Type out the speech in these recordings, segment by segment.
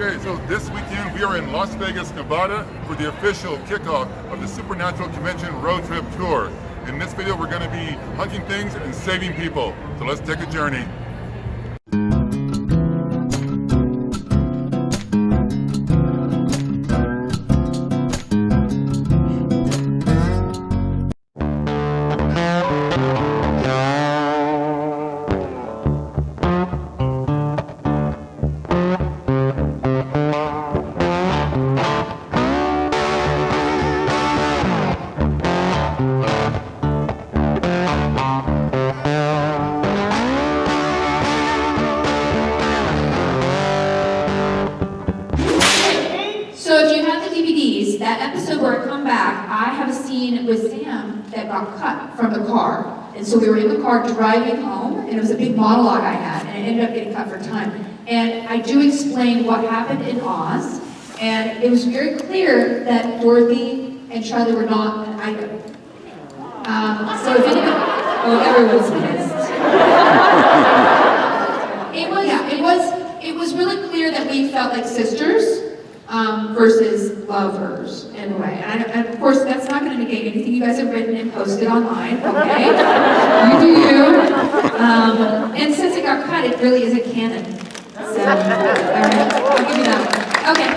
Okay, so this weekend we are in Las Vegas, Nevada for the official kickoff of the Supernatural Convention Road Trip Tour. In this video, we're going to be hunting things and saving people. So let's take a journey. That episode where I come back, I have a scene with Sam that got cut from the car. And so we were in the car driving home, and it was a big monologue I had, and it ended up getting cut for time. And I do explain what happened in Oz, and it was very clear that Dorothy and Charlie were not an item. So if anyone, everyone's pissed. It was really clear that we felt like sisters. Versus lovers in a way. And of course, that's not going to negate anything you guys have written and posted online, okay? You do you. And since it got cut, it really isn't canon. So, all right, I'll give you that one. Okay.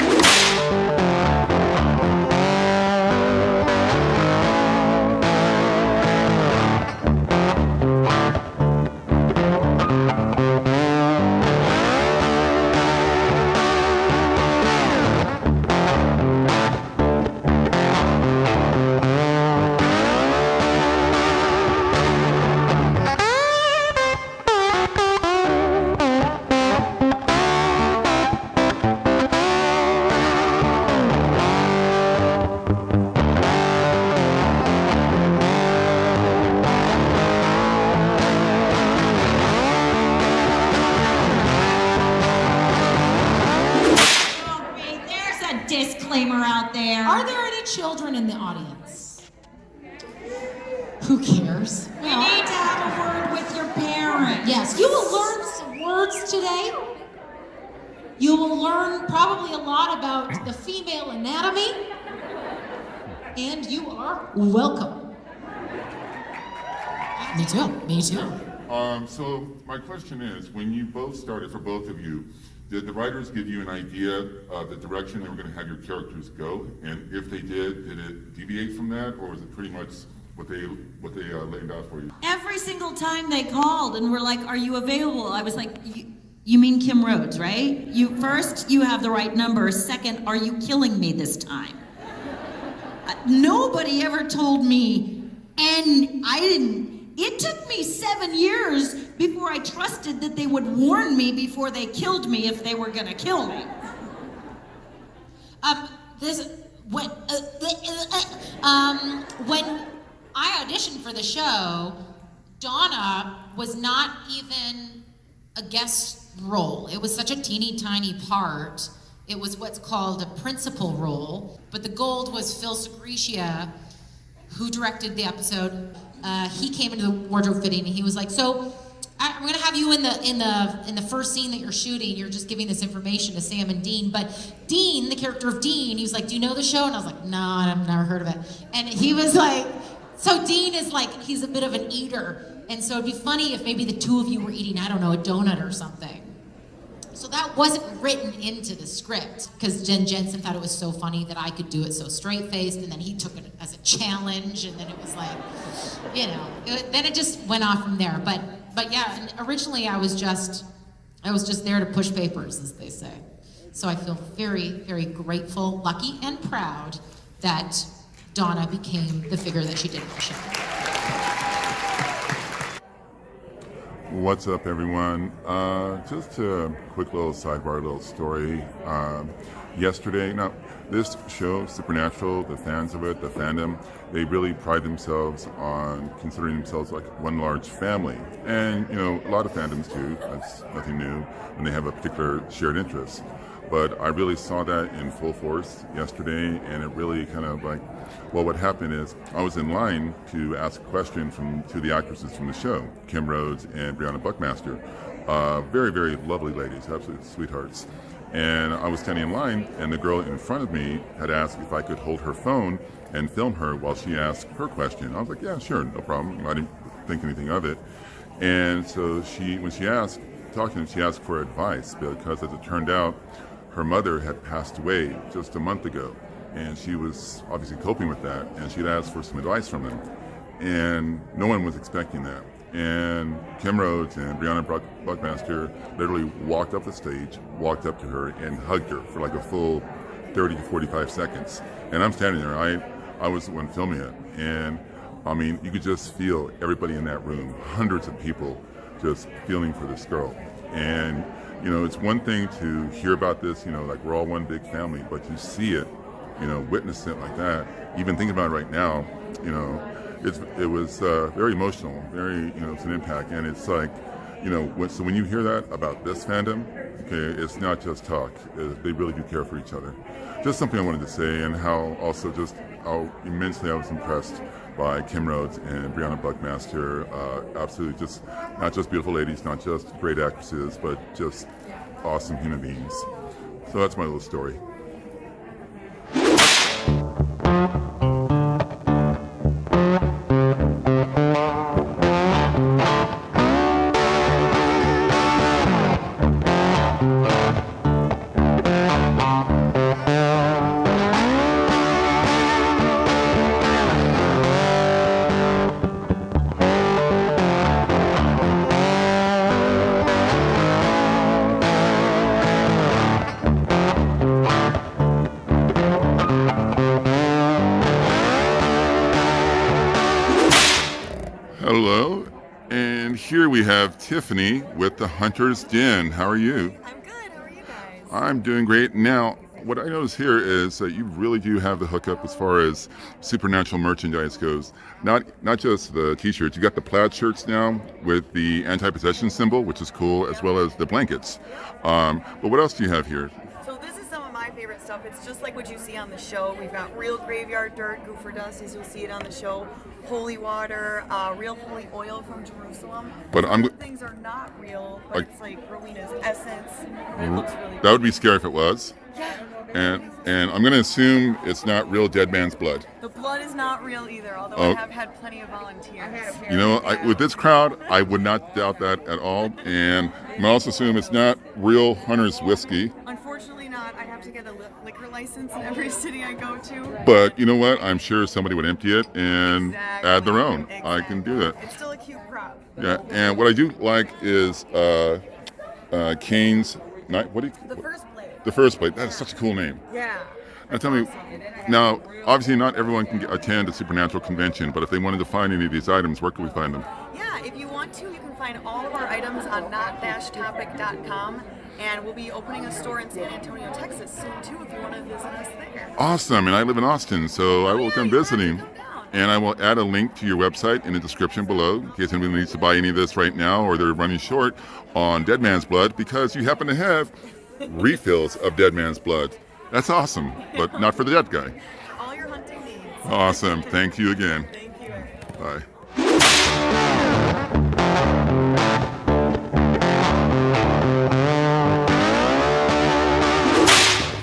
Disclaimer out there. Are there any children in the audience? Who cares? We need to have a word with your parents. Yes, you will learn some words today. You will learn probably a lot about the female anatomy. And you are welcome. Me too. So my question is, when you both started, for both of you, did the writers give you an idea of the direction they were going to have your characters go? And if they did it deviate from that, or was it pretty much what they laid out for you? Every single time they called and were like, "Are you available?" I was like, "You mean Kim Rhodes, right? First, you have the right number. Second, are you killing me this time?" Nobody ever told me, and I didn't. It took me 7 years before I trusted that they would warn me before they killed me if they were gonna kill me. When I auditioned for the show, Donna was not even a guest role. It was such a teeny tiny part. It was what's called a principal role, but the gold was Phil Segretia, who directed the episode. He came into the wardrobe fitting and he was like, "So I'm gonna have you in the first scene that you're shooting. You're just giving this information to Sam and Dean. But Dean, the character of Dean, he was like, 'Do you know the show?' And I was like, 'No, I've never heard of it.' And he was like, so Dean is like, he's a bit of an eater, and so it'd be funny if maybe the two of you were eating, I don't know, a donut or something." So that wasn't written into the script because Jen Jensen thought it was so funny that I could do it so straight-faced, and then he took it as a challenge, and then it was like, then it just went off from there. But yeah, and originally I was just there to push papers, as they say. So I feel very, very grateful, lucky, and proud that Donna became the figure that she did in the show. What's up, everyone? Just a quick little sidebar, little story. Yesterday, now this show, Supernatural, the fans of it, the fandom, they really pride themselves on considering themselves like one large family. And, a lot of fandoms do. That's nothing new when they have a particular shared interest. But I really saw that in full force yesterday, and it really kind of like, well, what happened is I was in line to ask a question to the actresses from the show, Kim Rhodes and Brianna Buckmaster. Very, very lovely ladies, absolute sweethearts. And I was standing in line, and the girl in front of me had asked if I could hold her phone and film her while she asked her question. I was like, yeah, sure, no problem. I didn't think anything of it. And so when she asked, she asked for advice because, as it turned out, her mother had passed away just a month ago, and she was obviously coping with that, and she'd asked for some advice from them. And no one was expecting that. And Kim Rhodes and Brianna Buckmaster literally walked up the stage, walked up to her, and hugged her for like a full 30 to 45 seconds. And I'm standing there. I was the one filming it. And I mean, you could just feel everybody in that room, hundreds of people, just feeling for this girl. And, you know, it's one thing to hear about this, you know, like we're all one big family, but you see it, you know, witness it like that. Even thinking about it right now, you know, it was very emotional, very, you know, it's an impact. And it's like, you know, when you hear that about this fandom, okay, it's not just talk. They really do care for each other. Just something I wanted to say, and how also just how immensely I was impressed by Kim Rhodes and Brianna Buckmaster. Absolutely just, not just beautiful ladies, not just great actresses, but just awesome human beings. So that's my little story. Hello, and here we have Tiffany with the Hunter's Den. How are you? I'm good. How are you guys? I'm doing great. Now, what I notice here is that you really do have the hookup as far as supernatural merchandise goes. Not just the t-shirts. You got the plaid shirts now with the anti-possession symbol, which is cool, as well as the blankets. But what else do you have here? So this is some of my favorite stuff. It's just like what you see on the show. We've got real graveyard dirt, goofer dust, as you'll see it on the show. Holy water, real holy oil from Jerusalem. But Some things are not real, but it's like Rowena's essence. It looks really That would be scary if it was. Yeah. And I'm going to assume it's not real dead man's blood. The blood is not real either, although I have had plenty of volunteers. You know, with this crowd, I would not doubt that at all. And I'm also assume it's not real Hunter's whiskey. Unfortunately not. I have to get a liquor license in every city I go to. But you know what? I'm sure somebody would empty it and add their own. Exactly. I can do that. It's still a cute prop. Yeah, and what I do like is Kane's night. What do you? The first plate. The first plate. That is such a cool name. Yeah. Now tell me. Now, obviously, not everyone can attend a supernatural convention, but if they wanted to find any of these items, where can we find them? Yeah, if you want to, you can find all of our items on not-topic.com, and we'll be opening a store in San Antonio, Texas soon too, if you want to visit us there. Awesome, and I live in Austin, so I will come visiting. And I will add a link to your website in the description below in case anybody needs to buy any of this right now or they're running short on Dead Man's Blood because you happen to have refills of Dead Man's Blood. That's awesome, but not for the dead guy. All your hunting needs. Awesome. Thank you again. Thank you. Bye.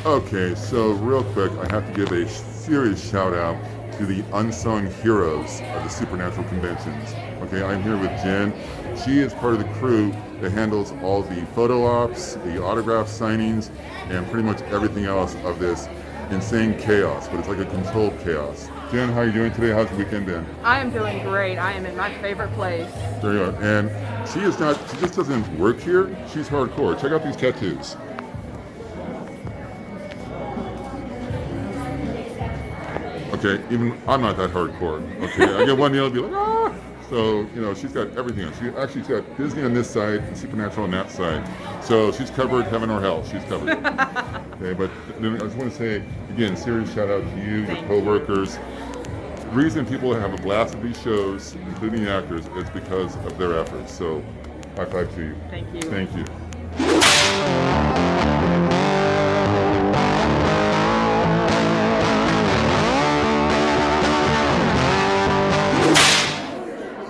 Okay, so real quick, I have to give a serious shout out to the unsung heroes of the supernatural conventions. Okay, I'm here with Jen. She is part of the crew that handles all the photo ops, the autograph signings, and pretty much everything else of this insane chaos, but it's like a controlled chaos. Jen, how are you doing today? How's the weekend been? I am doing great. I am in my favorite place. There you are. And she just doesn't work here. She's hardcore. Check out these tattoos. Okay, even I'm not that hardcore. Okay, I get one nail and be like, ah! So, you know, she's got everything on. She's got Disney on this side and Supernatural on that side. So she's covered heaven or hell. She's covered. Okay, but then I just want to say, again, serious shout out to you, your co-workers. The reason people have a blast at these shows, including the actors, is because of their efforts. So, high five to you. Thank you. Thank you.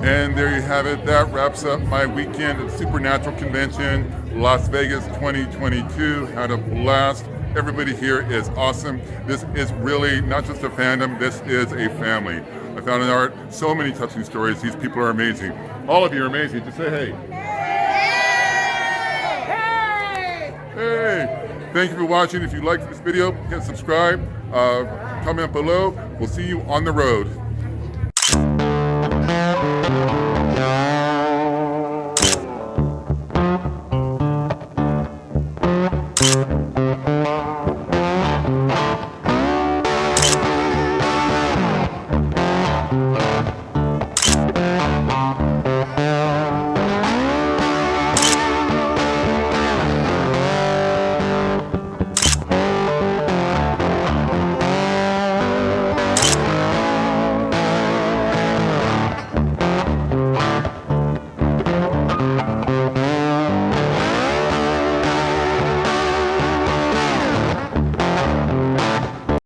And there you have it. That wraps up my weekend at Supernatural Convention. Las Vegas 2022. Had a blast. Everybody here is awesome. This is really not just a fandom, this is a family. I found in art so many touching stories. These people are amazing. All of you are amazing. Just say hey. Hey! Thank you for watching. If you liked this video, hit subscribe. Comment below. We'll see you on the road.